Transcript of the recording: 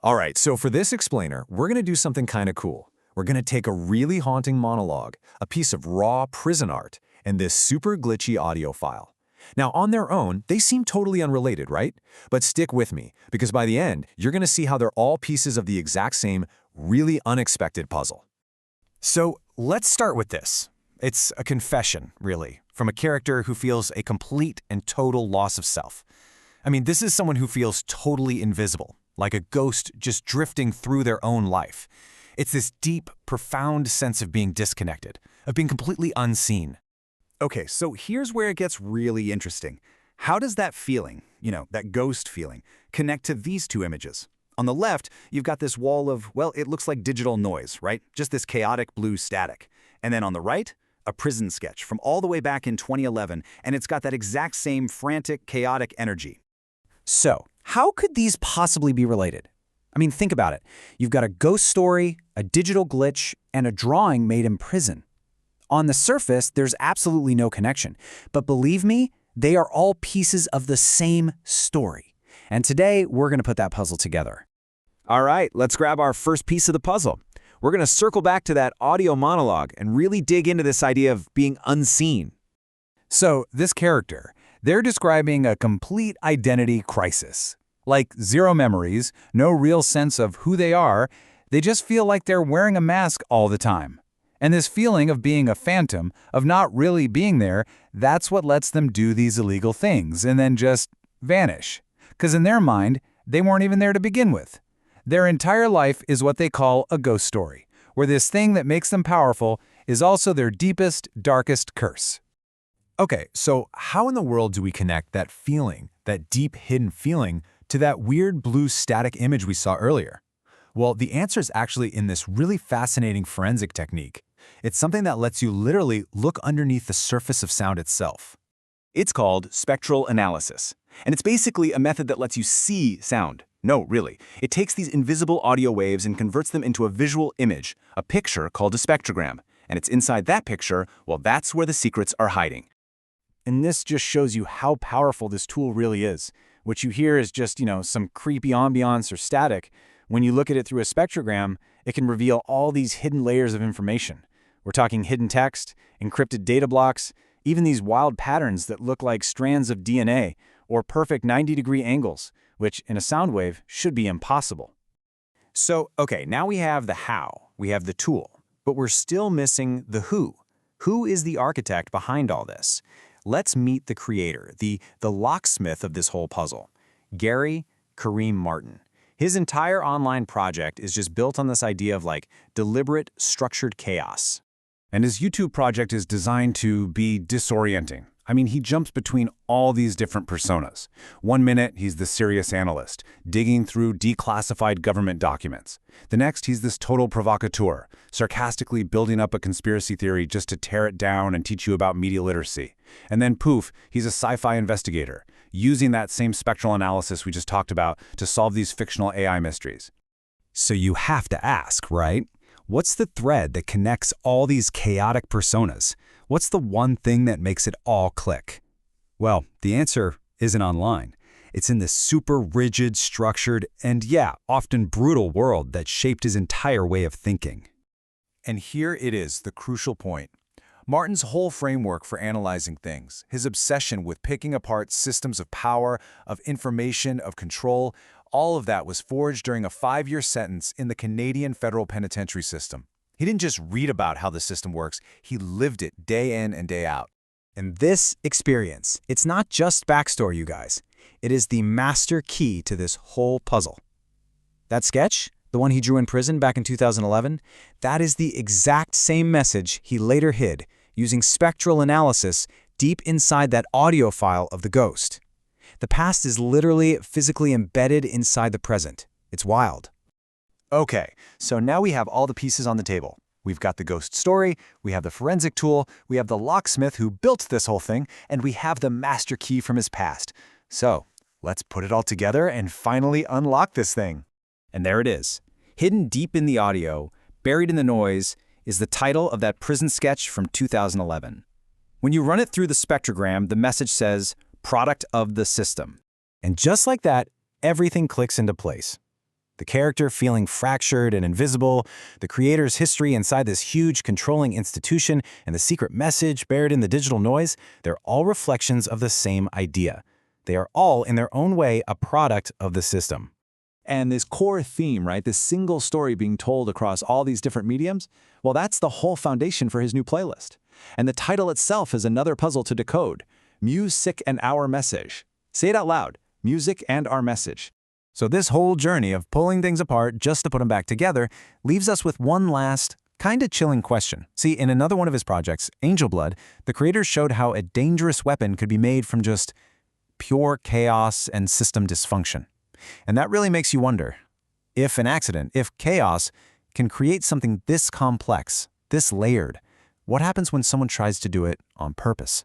All right, so for this explainer, we're going to do something kind of cool. We're going to take a really haunting monologue, a piece of raw prison art, and this super glitchy audio file. Now, on their own, they seem totally unrelated, right? But stick with me, because by the end, you're going to see how they're all pieces of the exact same, really unexpected puzzle. So let's start with this. It's a confession, really, from a character who feels a complete and total loss of self. I mean, this is someone who feels totally invisible, like a ghost just drifting through their own life. It's this deep, profound sense of being disconnected, of being completely unseen. Okay, so here's where it gets really interesting. How does that feeling, that ghost feeling, connect to these two images? On the left, you've got this wall of, well, it looks like digital noise, right? Just this chaotic blue static. And then on the right, a prison sketch from all the way back in 2011, and it's got that exact same frantic, chaotic energy. So, how could these possibly be related? I mean, think about it. You've got a ghost story, a digital glitch, and a drawing made in prison. On the surface, there's absolutely no connection. But believe me, they are all pieces of the same story. And today, we're going to put that puzzle together. All right, let's grab our first piece of the puzzle. We're going to circle back to that audio monologue and really dig into this idea of being unseen. So, this character, they're describing a complete identity crisis. Like zero memories, no real sense of who they are, they just feel like they're wearing a mask all the time. And this feeling of being a phantom, of not really being there, that's what lets them do these illegal things and then just vanish. Because in their mind, they weren't even there to begin with. Their entire life is what they call a ghost story, where this thing that makes them powerful is also their deepest, darkest curse. Okay, so how in the world do we connect that feeling, that deep hidden feeling, to that weird blue static image we saw earlier? Well, the answer is actually in this really fascinating forensic technique. It's something that lets you literally look underneath the surface of sound itself. It's called spectral analysis, and it's basically a method that lets you see sound. No, really. It takes these invisible audio waves and converts them into a visual image, a picture called a spectrogram. And it's inside that picture, well, that's where the secrets are hiding. And this just shows you how powerful this tool really is. What you hear is just, some creepy ambiance or static. When you look at it through a spectrogram, it can reveal all these hidden layers of information. We're talking hidden text, encrypted data blocks, even these wild patterns that look like strands of DNA or perfect 90-degree angles, which in a sound wave should be impossible. So, okay, now we have the how, we have the tool, but we're still missing the who. Who is the architect behind all this? Let's meet the creator, the locksmith of this whole puzzle, Gary Kareem Martin. His entire online project is just built on this idea of deliberate, structured chaos. And his YouTube project is designed to be disorienting. I mean, he jumps between all these different personas. 1 minute, he's the serious analyst, digging through declassified government documents. The next, he's this total provocateur, sarcastically building up a conspiracy theory just to tear it down and teach you about media literacy. And then poof, he's a sci-fi investigator, using that same spectral analysis we just talked about to solve these fictional AI mysteries. So you have to ask, right? What's the thread that connects all these chaotic personas? What's the one thing that makes it all click? Well, the answer isn't online. It's in this super rigid, structured, and often brutal world that shaped his entire way of thinking. And here it is, the crucial point. Martin's whole framework for analyzing things, his obsession with picking apart systems of power, of information, of control, all of that was forged during a 5-year sentence in the Canadian federal penitentiary system. He didn't just read about how the system works, he lived it day in and day out. And this experience, it's not just backstory, you guys. It is the master key to this whole puzzle. That sketch, the one he drew in prison back in 2011, that is the exact same message he later hid, using spectral analysis deep inside that audio file of the ghost. The past is literally physically embedded inside the present. It's wild. Okay, so now we have all the pieces on the table. We've got the ghost story, we have the forensic tool, we have the locksmith who built this whole thing, and we have the master key from his past. So, let's put it all together and finally unlock this thing. And there it is. Hidden deep in the audio, buried in the noise, is the title of that prison sketch from 2011. When you run it through the spectrogram, the message says, "Product of the system." And just like that, everything clicks into place. The character feeling fractured and invisible, the creator's history inside this huge controlling institution, and the secret message buried in the digital noise, they're all reflections of the same idea. They are all, in their own way, a product of the system. And this core theme, right, this single story being told across all these different mediums, well, that's the whole foundation for his new playlist. And the title itself is another puzzle to decode. Music and Our Message. Say it out loud. Music and Our Message. So this whole journey of pulling things apart just to put them back together leaves us with one last, kinda chilling question. See, in another one of his projects, Angel Blood, the creators showed how a dangerous weapon could be made from just pure chaos and system dysfunction. And that really makes you wonder, if an accident, if chaos, can create something this complex, this layered, what happens when someone tries to do it on purpose?